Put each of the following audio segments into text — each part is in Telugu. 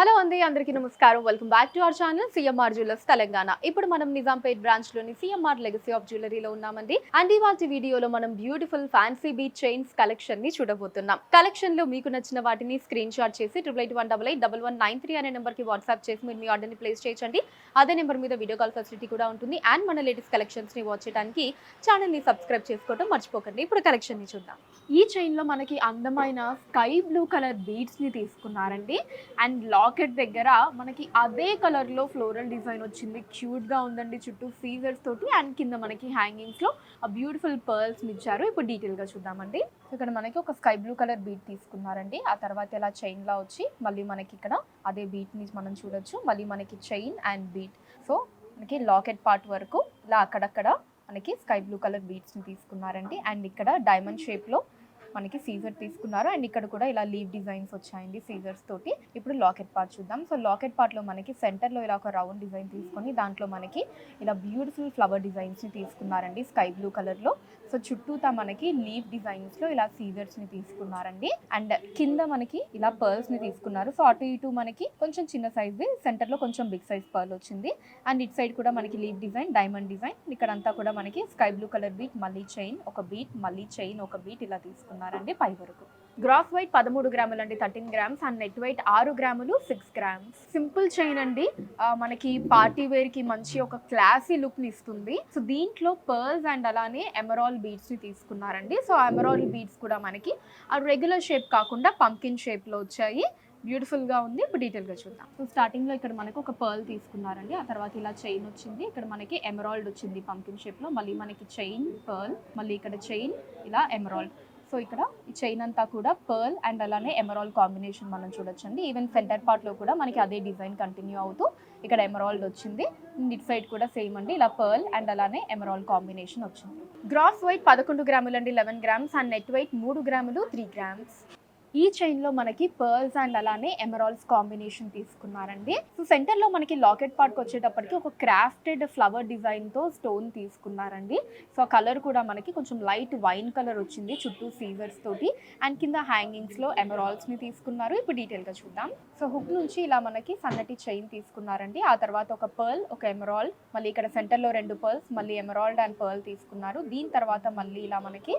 హలో అండి, అందరికీ నమస్కారం. Welcome back to our channel CMR jewellers Telangana. ఇప్పుడు మనం నిజాంపేట్ బ్రాంచ్ లోని సిఎంఆర్ లెగసీ ఆఫ్ జ్యువెలరీలో ఉన్నామండి. అండ్ ఇవాళ వీడియోలో మనం beautiful fancy beat chains collection ని చూడబోతున్నాం. కలెక్షన్ లో మీకు నచ్చిన వాటిని స్క్రీన్ షాట్ చేసి 8881881193 అనే నెంబర్ కి వాట్సాప్ చేసి మీరు మీ ఆర్డర్ ని ప్లేస్ చేయొచ్చండి. అదే నెంబర్ మీద వీడియో కాల్ ఫెసిలిటీ కూడా ఉంటుంది. అండ్ మన లేటెస్ట్ కలెక్షన్స్ ని వాచ్ చేయడానికి ఛానల్ ని సబ్స్క్రైబ్ చేసుకోవడం మర్చిపోకండి. ఇప్పుడు కలెక్షన్ ని చూద్దాం. ఈ చైన్ లో మనకి అందమైన స్కై బ్లూ కలర్ బీడ్స్ ని తీసుకున్నారండి. అండ్ లాకెట్ దగ్గర మనకి అదే కలర్ లో ఫ్లోరల్ డిజైన్ వచ్చింది. క్యూట్ గా ఉందండి. చుట్టూ ఫీజర్స్ తోటి అండ్ కింద మనకి హ్యాంగింగ్స్ లో ఆ బ్యూటిఫుల్ పర్ల్స్ ఇచ్చారు. ఇప్పుడు డీటెయిల్ గా చూద్దామండి. ఇక్కడ మనకి ఒక స్కై బ్లూ కలర్ బీట్ తీసుకున్నారండి. ఆ తర్వాత ఇలా చైన్ లా వచ్చి మళ్ళీ మనకి ఇక్కడ అదే బీట్ ని మనం చూడొచ్చు. మళ్ళీ మనకి చైన్ అండ్ బీట్. సో మనకి లాకెట్ పార్ట్ వరకు ఇలా అక్కడక్కడ మనకి స్కై బ్లూ కలర్ బీట్స్ ని తీసుకున్నారండి. అండ్ ఇక్కడ డైమండ్ షేప్ లో మనకి సీజర్ తీసుకున్నారు. అండ్ ఇక్కడ కూడా ఇలా లీవ్ డిజైన్స్ వచ్చాయండి సీజర్స్ తోటి. ఇప్పుడు లాకెట్ పార్ట్ చూద్దాం. సో లాకెట్ పార్ట్ లో మనకి సెంటర్ లో ఇలా ఒక రౌండ్ డిజైన్ తీసుకొని దాంట్లో మనకి ఇలా బ్యూటిఫుల్ ఫ్లవర్ డిజైన్స్ ని తీసుకున్నారండి స్కై బ్లూ కలర్ లో. సో చుట్టూతా మనకి లీవ్ డిజైన్స్ లో ఇలా సీజర్స్ ని తీసుకున్నారండి. అండ్ కింద మనకి ఇలా పర్ల్స్ ని తీసుకున్నారు. సో అటు ఇటు మనకి కొంచెం చిన్న సైజ్, సెంటర్ లో కొంచెం బిగ్ సైజ్ పర్ల్ వచ్చింది. అండ్ ఇటు సైడ్ కూడా మనకి లీవ్ డిజైన్, డైమండ్ డిజైన్. ఇక్కడ అంతా కూడా మనకి స్కై బ్లూ కలర్ బీట్, మళ్ళీ చైన్ ఒక బీట్, మళ్ళీ చైన్ ఒక బీట్ ఇలా తీసుకున్నారండి పై వరకు. గ్రాస్ వెయిట్ 13 గ్రాములు అండి, 13 గ్రామ్స్. అండ్ నెట్ వెయిట్ 6 గ్రాములు, 6 గ్రామ్స్. సింపుల్ చైన్ అండి. మనకి పార్టీ వేర్ కి మంచి ఒక క్లాసీ లుక్ ని ఇస్తుంది. సో దీంట్లో పర్ల్స్ అండ్ అలానే ఎమరాల్ బీడ్స్ ని తీసుకున్నారండి. సో ఎమరాల్ బీడ్స్ కూడా మనకి ఆ రెగ్యులర్ షేప్ కాకుండా పంకిన్ షేప్ లో వచ్చాయి. బ్యూటిఫుల్ గా ఉంది. ఇప్పుడు డీటెయిల్ గా చూద్దాం. సో స్టార్టింగ్ లో ఇక్కడ మనకు ఒక పర్ల్ తీసుకున్నారండి. ఆ తర్వాత ఇలా చైన్ వచ్చింది. ఇక్కడ మనకి ఎమరాల్డ్ వచ్చింది పంకిన్ షేప్ లో. మళ్ళీ మనకి చైన్, పర్ల్, మళ్ళీ ఇక్కడ చైన్, ఇలా ఎమరాల్డ్. సో ఇక్కడ ఈ చైన్ అంతా కూడా పర్ల్ అండ్ అలానే ఎమరాల్డ్ కాంబినేషన్ మనం చూడొచ్చండి. ఈవెన్ సెంటర్ పార్ట్ లో కూడా మనకి అదే డిజైన్ కంటిన్యూ అవుతూ ఇక్కడ ఎమరాల్డ్ వచ్చింది. ఇట్ సైడ్ కూడా సేమ్ అండి, ఇలా పర్ల్ అండ్ అలానే ఎమరాల్డ్ కాంబినేషన్ వచ్చింది. గ్రాస్ వెయిట్ 11 గ్రాములు అండి, 11 గ్రామ్స్. అండ్ నెట్ వెయిట్ 3 గ్రాములు, 3 గ్రామ్స్. ఈ చైన్ లో మనకి పర్ల్స్ అండ్ అలానే ఎమరాల్డ్స్ కాంబినేషన్ తీసుకున్నారండి. సో సెంటర్ లో మనకి లాకెట్ పార్ట్ వచ్చేటప్పటికి ఒక క్రాఫ్టెడ్ ఫ్లవర్ డిజైన్ తో స్టోన్ తీసుకున్నారండి. సో కలర్ కూడా మనకి కొంచెం లైట్ వైన్ కలర్ వచ్చింది చుట్టూ సీజర్స్ తోటి. అండ్ కింద హ్యాంగింగ్స్ లో ఎమరాల్డ్స్ ని తీసుకున్నారు. ఇప్పుడు డీటెయిల్ గా చూద్దాం. సో హుక్ నుంచి ఇలా మనకి సన్నటి చైన్ తీసుకున్నారండి. ఆ తర్వాత ఒక పర్ల్, ఒక ఎమరాల్డ్, మళ్ళీ ఇక్కడ సెంటర్ లో 2 పర్ల్స్, మళ్ళీ ఎమరాల్డ్ అండ్ పర్ల్ తీసుకున్నారు. దీని తర్వాత మళ్ళీ ఇలా మనకి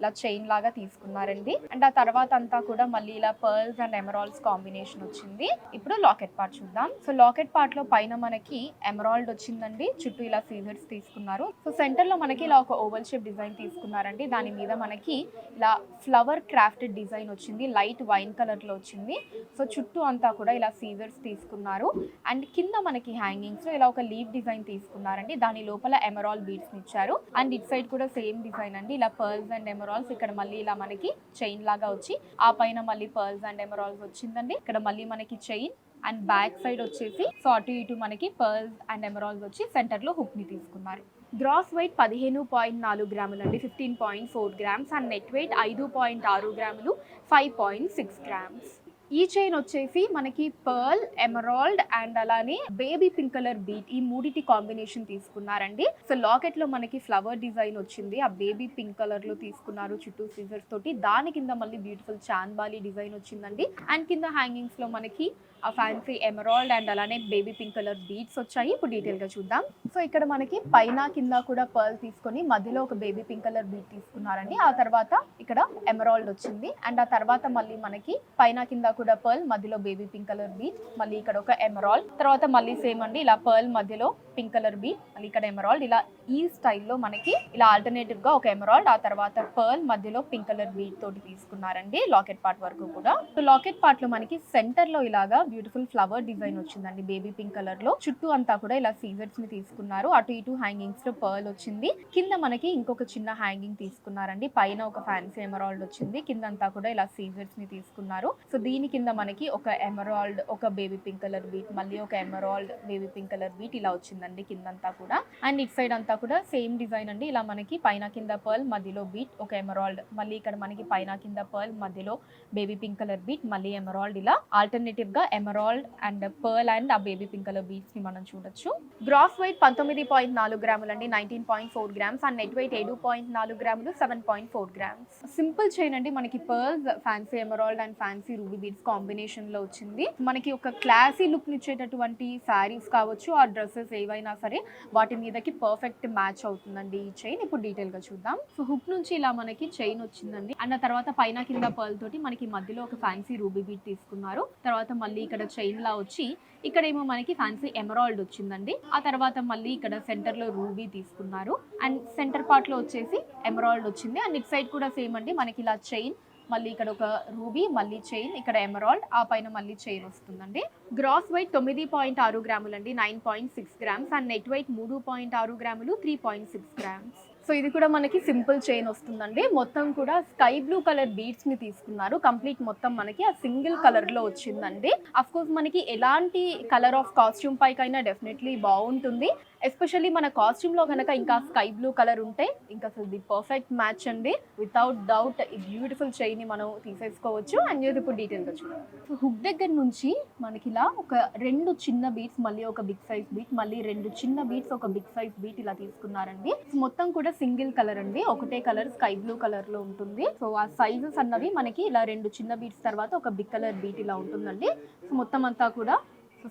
ఇలా చైన్ లాగా తీసుకున్నారండి. అండ్ ఆ తర్వాత అంతా కూడా మళ్ళీ ఇలా పర్ల్స్ అండ్ ఎమరాల్డ్స్ కాంబినేషన్ వచ్చింది. ఇప్పుడు లాకెట్ పార్ట్ చూద్దాం. సో లాకెట్ పార్ట్ లో పైన మనకి ఎమరాల్డ్ వచ్చిందండి. చుట్టూ ఇలా సీజర్స్ తీసుకున్నారు. సో సెంటర్ లో మనకి ఇలా ఒక ఓవల్ షేప్ డిజైన్ తీసుకున్నారండి. దాని మీద మనకి ఇలా ఫ్లవర్ క్రాఫ్టెడ్ డిజైన్ వచ్చింది. లైట్ వైన్ కలర్ లో వచ్చింది. సో చుట్టూ అంతా కూడా ఇలా సీజర్స్ తీసుకున్నారు. అండ్ కింద మనకి హ్యాంగింగ్స్ లో ఇలా ఒక లీవ్ డిజైన్ తీసుకున్నారండి. దాని లోపల ఎమరాల్డ్ బీడ్స్ ఇచ్చారు. అండ్ ఇట్ సైడ్ కూడా సేమ్ డిజైన్ అండి, ఇలా పర్ల్స్ అండ్ ఎమరాల్డ్స్. ఇక్కడ మళ్ళీ ఇలా మనకి చైన్ లాగా వచ్చి ఆ పైన మళ్ళీ పర్ల్స్ అండ్ ఎమరాల్డ్స్ వచ్చిందండి. ఇక్కడ మళ్ళీ మనకి చైన్ అండ్ బ్యాక్ సైడ్ వచ్చేసి సో అటు ఇటు మనకి పర్ల్స్ అండ్ ఎమరాల్డ్స్ వచ్చి సెంటర్ లో హుక్ ని తీసుకున్నారు. గ్రాస్ వెయిట్ 15.4 గ్రాములు అండి, 15.4 గ్రామ్స్. అండ్ నెట్ వెయిట్ 5.6 గ్రాములు, 5.6 గ్రామ్స్. ఈ చైన్ వచ్చేసి మనకి పర్ల్, ఎమరాల్డ్ అండ్ అలానే బేబీ పింక్ కలర్ బీట్, ఈ మూడిటి కాంబినేషన్ తీసుకున్నారండి. సో లాకెట్ లో మనకి ఫ్లవర్ డిజైన్ వచ్చింది. ఆ బేబీ పింక్ కలర్ లో తీసుకున్నారు చుట్టూ సీజర్స్ తోటి. దాని కింద మళ్ళీ బ్యూటిఫుల్ చాన్బాలి డిజైన్ వచ్చిందండి. అండ్ కింద హ్యాంగింగ్స్ లో మనకి ఆ ఫ్యాన్సీ ఎమరాల్డ్ అండ్ అలానే బేబీ పింక్ కలర్ బీడ్స్ వచ్చాయి. ఇప్పుడు డీటెయిల్ గా చూద్దాం. సో ఇక్కడ మనకి పైన కింద కూడా పర్ల్ తీసుకొని మధ్యలో ఒక బేబీ పింక్ కలర్ బీడ్ తీసుకున్నారండి. ఆ తర్వాత ఇక్కడ ఎమరాల్డ్ వచ్చింది. అండ్ ఆ తర్వాత మళ్ళీ మనకి పైన కింద కూడా పర్ల్, మధ్యలో బేబీ పింక్ కలర్ బీడ్, మళ్ళీ ఇక్కడ ఒక ఎమరాల్డ్, తర్వాత మళ్ళీ సేమ్ అండి ఇలా పర్ల్ మధ్యలో పింక్ కలర్ బీడ్, మళ్ళీ ఇక్కడ ఎమరాల్డ్. ఇలా ఈ స్టైల్లో మనకి ఇలా ఆల్టర్నేటివ్ గా ఒక ఎమరాల్డ్, ఆ తర్వాత పర్ల్ మధ్యలో పింక్ కలర్ బీడ్ తోటి తీసుకున్నారండి లాకెట్ పార్ట్ వరకు కూడా. సో లాకెట్ పార్ట్ లో మనకి సెంటర్ లో ఇలాగా బ్యూటిఫుల్ ఫ్లవర్ డిజైన్ వచ్చిందండి బేబీ పింక్ కలర్ లో. చుట్టూ అంతా కూడా ఇలా సీజర్స్ ని తీసుకున్నారు. అటు ఇటు హ్యాంగింగ్స్ లో పర్ల్ వచ్చింది. కింద మనకి ఇంకొక చిన్న హ్యాంగింగ్ తీసుకున్నారండి. పైన ఒక ఫ్యాన్సీ ఎమరాల్డ్ వచ్చింది. కింద అంతా కూడా ఇలా సీజర్స్ ని తీసుకున్నారు. సో దీని కింద మనకి ఒక ఎమరాల్డ్, ఒక బేబీ పింక్ కలర్ బీట్, మళ్ళీ ఒక emerald, baby pink colour beat ఇలా వచ్చిందండి కిందంతా కూడా. అండ్ ఇట్ సైడ్ అంతా కూడా సేమ్ డిజైన్ అండి. ఇలా మనకి పైన కింద పర్ల్, మధ్యలో బీట్, ఒక ఎమరాల్డ్, మళ్ళీ ఇక్కడ మనకి పైన కింద పర్ల్, మధ్యలో బేబీ పింక్ కలర్ బీట్, మళ్ళీ ఎమరాల్డ్. ఇలా ఆల్టర్నేటివ్ గా ఎమరాల్డ్ అండ్ పర్ల్ అండ్ ఆ బేబీ పింక్ కలర్ బీడ్స్ ని మనం చూడొచ్చు. గ్రాస్ వెయిట్ 19.4 గ్రాములు అండి, 19.4 గ్రామ్స్. అండ్ నెట్ వెయిట్ 7.4 గ్రాములు, 7.4 గ్రామ్స్. సింపుల్ చైన్ అండి, మనకి pearls, fancy emerald and fancy ruby beads combination లో వచ్చింది. మనకి ఒక క్లాసీ లుక్ ఇచ్చేటటువంటి శారీస్ కావచ్చు ఆ డ్రెస్సెస్ ఏవైనా సరే వాటి మీదకి పర్ఫెక్ట్ మ్యాచ్ అవుతుందండి ఈ చైన్. ఇప్పుడు డీటెయిల్ గా చూద్దాం. సో హుక్ నుంచి ఇలా మనకి చైన్ వచ్చిందండి, అండ్ తర్వాత పైన కింద పర్ల్ తోటి మనకి మధ్యలో ఒక ఫ్యాన్సీ రూబీ బీడ్ తీసుకున్నారు. తర్వాత మళ్ళీ ఇక్కడ చైన్ లా వచ్చి ఇక్కడేమో మనకి ఫ్యాన్సీ ఎమరాల్డ్ వచ్చిందండి. ఆ తర్వాత మళ్ళీ ఇక్కడ సెంటర్ లో రూబీ తీసుకున్నారు అండ్ సెంటర్ పార్ట్ లో వచ్చేసి ఎమరాల్డ్ వచ్చింది. అండ్ ఇట్ సైడ్ కూడా సేమ్ అండి, మనకి ఇలా చైన్, మళ్ళీ ఇక్కడ ఒక రూబీ, మళ్ళీ చైన్, ఇక్కడ ఎమరాల్డ్, ఆ పైన మళ్ళీ చైన్ వస్తుందండి. గ్రాస్ వెయిట్ 9.6 గ్రాములు అండి, 9.6 గ్రామ్స్. అండ్ నెట్ వెయిట్ 3.6 గ్రాములు, 3.6 గ్రామ్స్. సో ఇది కూడా మనకి సింపుల్ చైన్ వస్తుందండి. మొత్తం కూడా స్కై బ్లూ కలర్ బీడ్స్ ని తీసుకున్నారు. కంప్లీట్ మొత్తం మనకి ఆ సింగిల్ కలర్ లో వచ్చిందండి. అఫ్ కోర్స్ మనకి ఎలాంటి కలర్ ఆఫ్ కాస్ట్యూమ్ పైకైనా డెఫినెట్లీ బాగుంటుంది. ఎస్పెషల్లీ మన కాస్ట్యూమ్ లో కనుక ఇంకా స్కై బ్లూ కలర్ ఉంటే ఇంకా అసలు ది పర్ఫెక్ట్ మ్యాచ్ అండి. వితౌట్ డౌట్ ఈ బ్యూటిఫుల్ చైన్ ని మనం తీసేసుకోవచ్చు. అండ్ ఇది ఇప్పుడు డీటెయిల్ గా చూద్దాం. సో హుక్ దగ్గర నుంచి మనకి ఇలా ఒక 2 చిన్న బీట్స్, మళ్ళీ ఒక బిగ్ సైజ్ బీట్, మళ్ళీ 2 చిన్న బీట్స్, ఒక బిగ్ సైజ్ బీట్ ఇలా తీసుకున్నారండి. మొత్తం కూడా సింగిల్ కలర్ అండి, ఒకటే కలర్ స్కై బ్లూ కలర్ లో ఉంటుంది. సో ఆ సైజెస్ అన్నవి మనకి ఇలా 2 చిన్న బీట్స్ తర్వాత ఒక బిగ్ కలర్ బీట్ ఇలా ఉంటుందండి. సో మొత్తం అంతా కూడా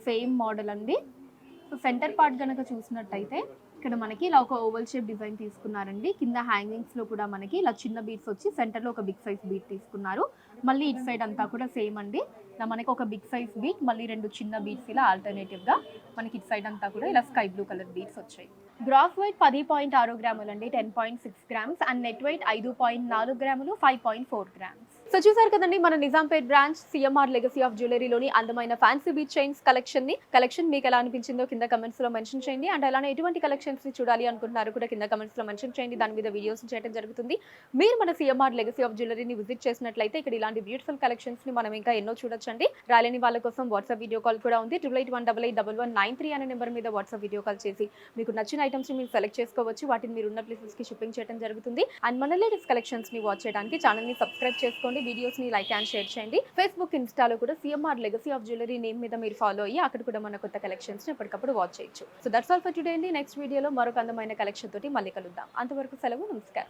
సేమ్ మోడల్ అండి. సో సెంటర్ పార్ట్ కనుక చూసినట్టయితే ఇక్కడ మనకి ఇలా ఒక ఓవల్ షేప్ డిజైన్ తీసుకున్నారండి. కింద హ్యాంగింగ్స్ లో కూడా మనకి ఇలా చిన్న బీట్స్ వచ్చి సెంటర్ లో ఒక బిగ్ సైజ్ బీట్ తీసుకున్నారు. మళ్ళీ ఇటు సైడ్ అంతా కూడా సేమ్ అండి, ఇలా మనకి ఒక బిగ్ సైజ్ బీట్, మళ్ళీ 2 చిన్న బీట్స్ ఇలా ఆల్టర్నేటివ్ గా మనకి ఇటు సైడ్ అంతా కూడా ఇలా స్కై బ్లూ కలర్ బీట్స్ వచ్చాయి. గ్రాస్ వెయిట్ 10.6 గ్రాములు అండి, 10.6 గ్రామ్స్. అండ్ నెట్ వెయిట్ 5.4 గ్రాములు, 5.4 గ్రామ్స్. సో చూసారు కదండి మన Nizampet branch CMR legacy of జ్యువెలరీలోని అందమైన ఫ్యాన్సీ బీట్ చైన్స్ కలెక్షన్ మీకు ఎలా అనిపించిందో కింద కమెంట్స్ లో మెన్షన్ చేయండి. అండ్ అలానే ఎటువంటి కలెక్షన్స్ ని చూడాలి అనుకుంటున్నారు కూడా కింద కమెంట్స్ లో మెన్షన్ చేయండి. దాని మీద వీడియోస్ చేయడం జరుగుతుంది. మీరు మన సిఎంఆర్ లెగసీ ఆఫ్ జ్యువెలరీని విజిట్ చేసినట్లయితే ఇక్కడ ఇలాంటి బ్యూటిఫుల్ కలెక్షన్స్ ని మనం ఇంకా ఎన్నో చూడొచ్చండి. రాలేని వాళ్ళ కోసం వాట్సాప్ వీడియో కాల్ కూడా ఉంది. 8818881193 అనే నెంబర్ మీద వాట్సాప్ వీడియో కాల్ చేసి మీకు నచ్చిన ఐటమ్స్ ని మీరు సెలెక్ట్ చేసుకోవచ్చు. వాటిని మీరు ఉన్న ప్లేసెస్ కి షిప్పింగ్ చేయడం జరుగుతుంది. అండ్ మన లేటెస్ట్ కలెక్షన్స్ ని వాచ్ చేయడానికి ఛానల్ ని సబ్స్క్రైబ్ చేసుకోండి, వీడియోస్ ని లైక్ అండ్ షేర్ చేయండి. ఫేస్బుక్, ఇన్స్టాలో కూడా CMR legacy of jewellery name మీద మీరు ఫాలో అయ్యి అక్కడ కూడా మన కొత్త కలెక్షన్స్ ని ఎప్పటికప్పుడు వాచ్ చేయొచ్చు. So that's all for today అండి. నెక్స్ట్ వీడియోలో మరొక అందమైన కలెక్షన్ తోటి మళ్ళీ కలుద్దాం. అంతవరకు సెలవు, నమస్కారం.